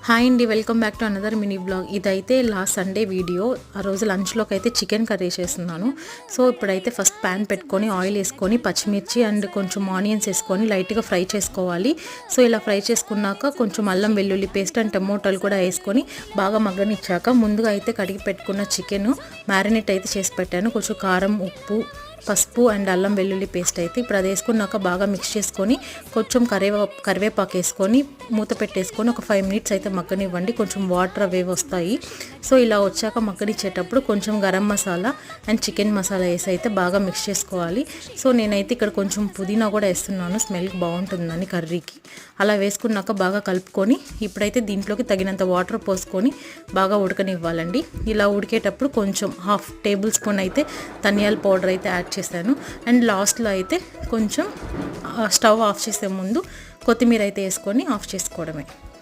Hi అండి, welcome back to another mini blog. ఇదైతే last Sunday video. ఆ రోజు లంచ్లోకి అయితే చికెన్ కర్రీ చేస్తున్నాను. సో ఇప్పుడైతే ఫస్ట్ ప్యాన్ పెట్టుకొని ఆయిల్ వేసుకొని పచ్చిమిర్చి అండ్ కొంచెం ఆనియన్స్ వేసుకొని లైట్గా ఫ్రై చేసుకోవాలి. సో ఇలా ఫ్రై చేసుకున్నాక కొంచెం అల్లం వెల్లుల్లి పేస్ట్ అండ్ టమోటాలు కూడా వేసుకొని బాగా మగ్గనిచ్చాక ముందుగా అయితే కడిగి పెట్టుకున్న చికెన్ మ్యారినేట్ అయితే చేసి పెట్టాను. కొంచెం కారం, ఉప్పు, పసుపు అండ్ అల్లం వెల్లుల్లి పేస్ట్ అయితే ఇప్పుడు అది వేసుకున్నాక బాగా మిక్స్ చేసుకొని కొంచెం కరివేపాకు వేసుకొని మూత పెట్టేసుకొని ఒక 5 మినిట్స్ అయితే మగ్గనివ్వండి. కొంచెం వాటర్ అవి వస్తాయి. సో ఇలా వచ్చాక మగ్గనిచ్చేటప్పుడు కొంచెం గరం మసాలా అండ్ చికెన్ మసాలా వేసి అయితే బాగా మిక్స్ చేసుకోవాలి. సో నేనైతే ఇక్కడ కొంచెం పుదీనా కూడా వేస్తున్నాను, స్మెల్ బాగుంటుందని కర్రీకి. అలా వేసుకున్నాక బాగా కలుపుకొని ఇప్పుడైతే దీంట్లోకి తగినంత వాటర్ పోసుకొని బాగా ఉడకనివ్వాలండి. ఇలా ఉడికేటప్పుడు కొంచెం 1/2 టేబుల్ స్పూన్ అయితే ధనియాల పౌడర్ అయితే యాడ్ చేశాను. అండ్ లాస్ట్లో అయితే కొంచెం స్టవ్ ఆఫ్ చేసే ముందు కొత్తిమీర అయితే వేసుకొని ఆఫ్ చేసుకోవడమే.